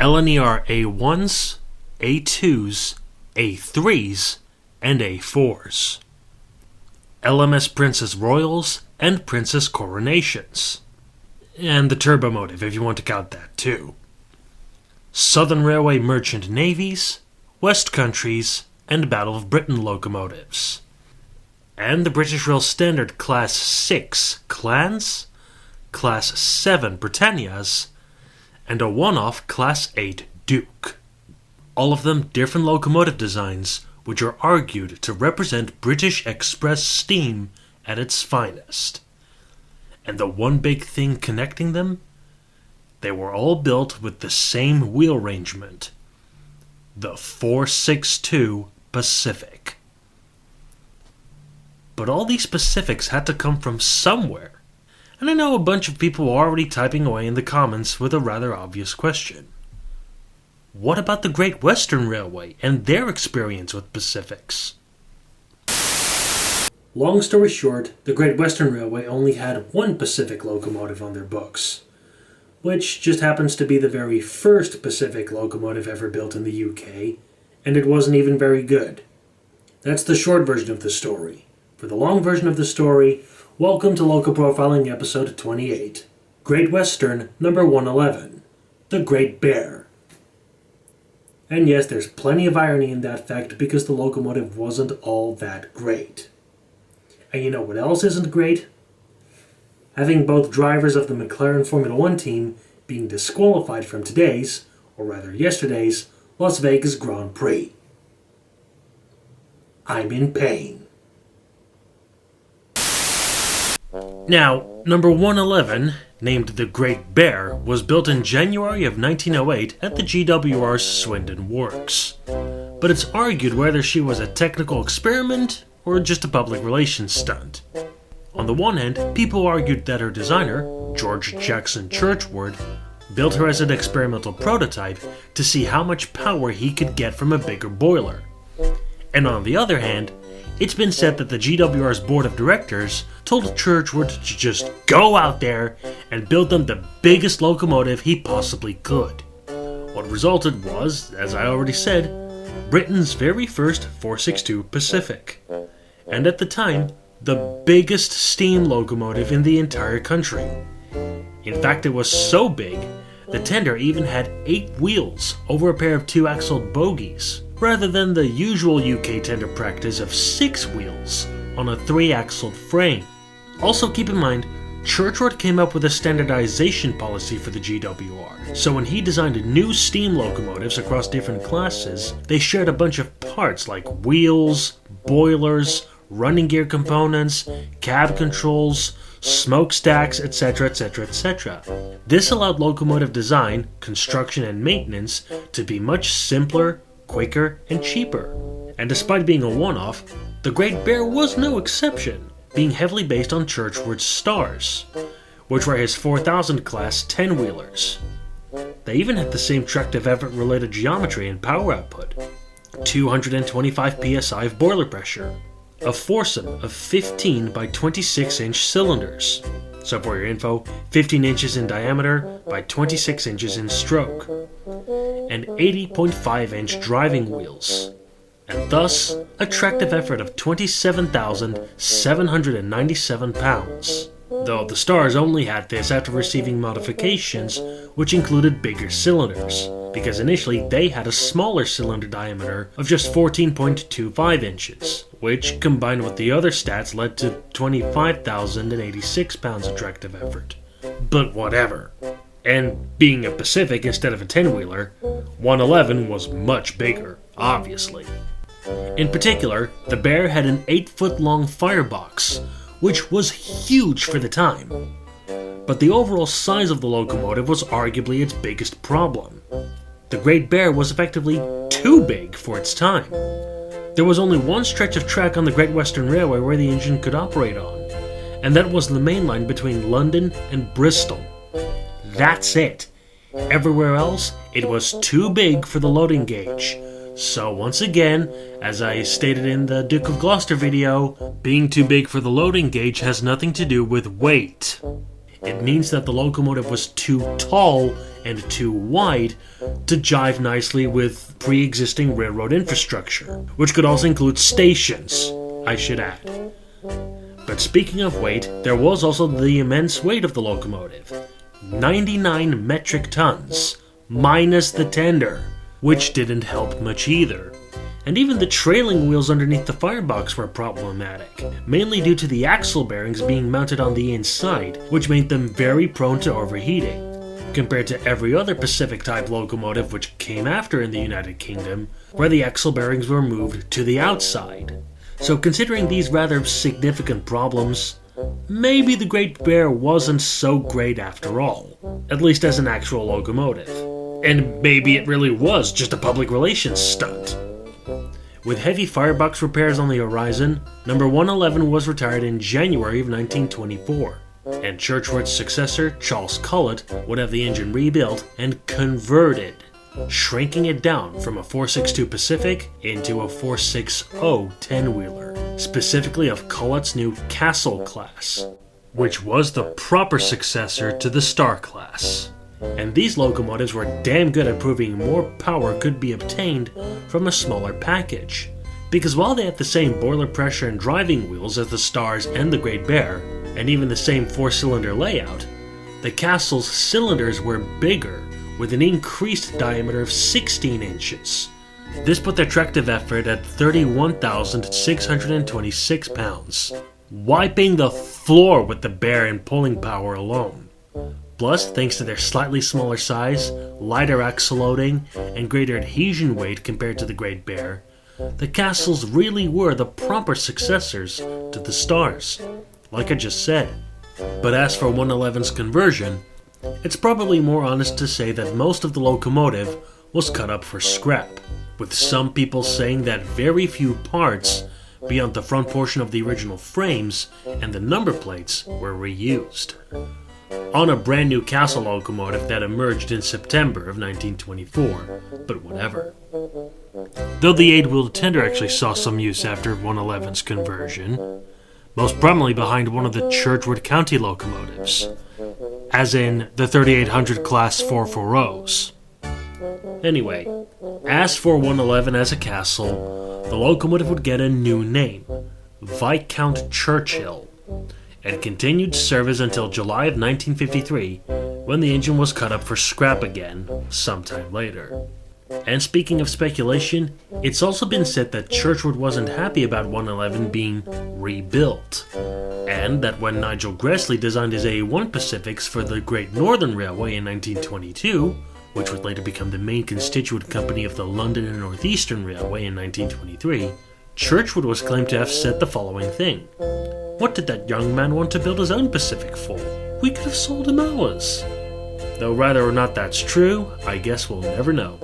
LNER A1s, A2s, A3s, and A4s. LMS Princess Royals and Princess Coronations. And the turbomotive, if you want to count that too. Southern Railway Merchant Navies, West Countries, and Battle of Britain locomotives. And the British Rail Standard Class 6 Clans, Class 7 Britannias, and a one-off Class 8 Duke. All of them different locomotive designs, which are argued to represent British express steam at its finest. And the one big thing connecting them? They were all built with the same wheel arrangement. The 462 Pacific. But all these Pacifics had to come from somewhere. And I know a bunch of people are already typing away in the comments with a rather obvious question. What about the Great Western Railway and their experience with Pacifics? Long story short, the Great Western Railway only had one Pacific locomotive on their books, which just happens to be the very first Pacific locomotive ever built in the UK, and it wasn't even very good. That's the short version of the story. For the long version of the story, welcome to Loco Profiling episode 28. Great Western number 111, The Great Bear. And yes, there's plenty of irony in that fact because the locomotive wasn't all that great. And you know what else isn't great? Having both drivers of the McLaren Formula 1 team being disqualified from today's, or rather yesterday's, Las Vegas Grand Prix. I'm in pain. Now, number 111, named the Great Bear, was built in January of 1908 at the GWR's Swindon Works. But it's argued whether she was a technical experiment or just a public relations stunt. On the one hand, people argued that her designer, George Jackson Churchward, built her as an experimental prototype to see how much power he could get from a bigger boiler. And on the other hand, it's been said that the GWR's board of directors told Churchward to just go out there and build them the biggest locomotive he possibly could. What resulted was, as I already said, Britain's very first 462 Pacific. And at the time, the biggest steam locomotive in the entire country. In fact, it was so big, the tender even had 8 wheels over a pair of 2-axled bogies, rather than the usual UK tender practice of 6 wheels on a 3-axled frame. Also keep in mind, Churchward came up with a standardization policy for the GWR, so when he designed new steam locomotives across different classes, they shared a bunch of parts like wheels, boilers, running gear components, cab controls, smokestacks, etc., etc., etc. This allowed locomotive design, construction, and maintenance to be much simpler, quicker, and cheaper. And despite being a one-off, the Great Bear was no exception, being heavily based on Churchward's Stars, which were his 4000 class 10-wheelers. They even had the same tractive effort-related geometry and power output, 225 psi of boiler pressure, a foursome of 15 by 26-inch cylinders. So for your info, 15 inches in diameter by 26 inches in stroke, and 80.5-inch driving wheels, and thus a tractive effort of 27,797 pounds. Though the Stars only had this after receiving modifications which included bigger cylinders, because initially they had a smaller cylinder diameter of just 14.25 inches, which combined with the other stats led to 25,086 pounds of tractive effort. But whatever. And being a Pacific instead of a 10-wheeler, 111 was much bigger, obviously. In particular, the Bear had an 8-foot-long firebox, which was huge for the time. But the overall size of the locomotive was arguably its biggest problem. The Great Bear was effectively too big for its time. There was only one stretch of track on the Great Western Railway where the engine could operate on, and that was the main line between London and Bristol. That's it. Everywhere else, it was too big for the loading gauge. So once again, as I stated in the Duke of Gloucester video, being too big for the loading gauge has nothing to do with weight. It means that the locomotive was too tall and too wide to jive nicely with pre-existing railroad infrastructure, which could also include stations, I should add. But speaking of weight, there was also the immense weight of the locomotive. 99 metric tons, minus the tender, which didn't help much either. And even the trailing wheels underneath the firebox were problematic, mainly due to the axle bearings being mounted on the inside, which made them very prone to overheating. Compared to every other Pacific-type locomotive which came after in the United Kingdom, where the axle bearings were moved to the outside. So considering these rather significant problems, maybe the Great Bear wasn't so great after all, at least as an actual locomotive. And maybe it really was just a public relations stunt. With heavy firebox repairs on the horizon, number 111 was retired in January of 1924, and Churchward's successor, Charles Collett, would have the engine rebuilt and converted, shrinking it down from a 462 Pacific into a 460 10-wheeler, specifically of Collett's new Castle class, which was the proper successor to the Star class. And these locomotives were damn good at proving more power could be obtained from a smaller package, because while they had the same boiler pressure and driving wheels as the Stars and the Great Bear, and even the same 4-cylinder layout, the Castle's cylinders were bigger, with an increased diameter of 16 inches. This put their tractive effort at 31,626 pounds, wiping the floor with the Bear in pulling power alone. Plus, thanks to their slightly smaller size, lighter axle loading, and greater adhesion weight compared to the Great Bear, the Castles really were the proper successors to the Stars, like I just said. But as for 111's conversion, it's probably more honest to say that most of the locomotive was cut up for scrap, with some people saying that very few parts beyond the front portion of the original frames and the number plates were reused. On a brand new Castle locomotive that emerged in September of 1924, but whatever. Though the 8-wheeled tender actually saw some use after 111's conversion, most prominently behind one of the Churchward County locomotives, as in the 3800 class 440s. Anyway, as for 111 as a castle, the locomotive would get a new name, Viscount Churchill, and continued service until July of 1953, when the engine was cut up for scrap again, sometime later. And speaking of speculation, it's also been said that Churchward wasn't happy about 111 being rebuilt, and that when Nigel Gresley designed his A1 Pacifics for the Great Northern Railway in 1922, which would later become the main constituent company of the London and North Eastern Railway in 1923, Churchward was claimed to have said the following thing: "What did that young man want to build his own Pacific for? We could have sold him ours." Though whether or not that's true, I guess we'll never know.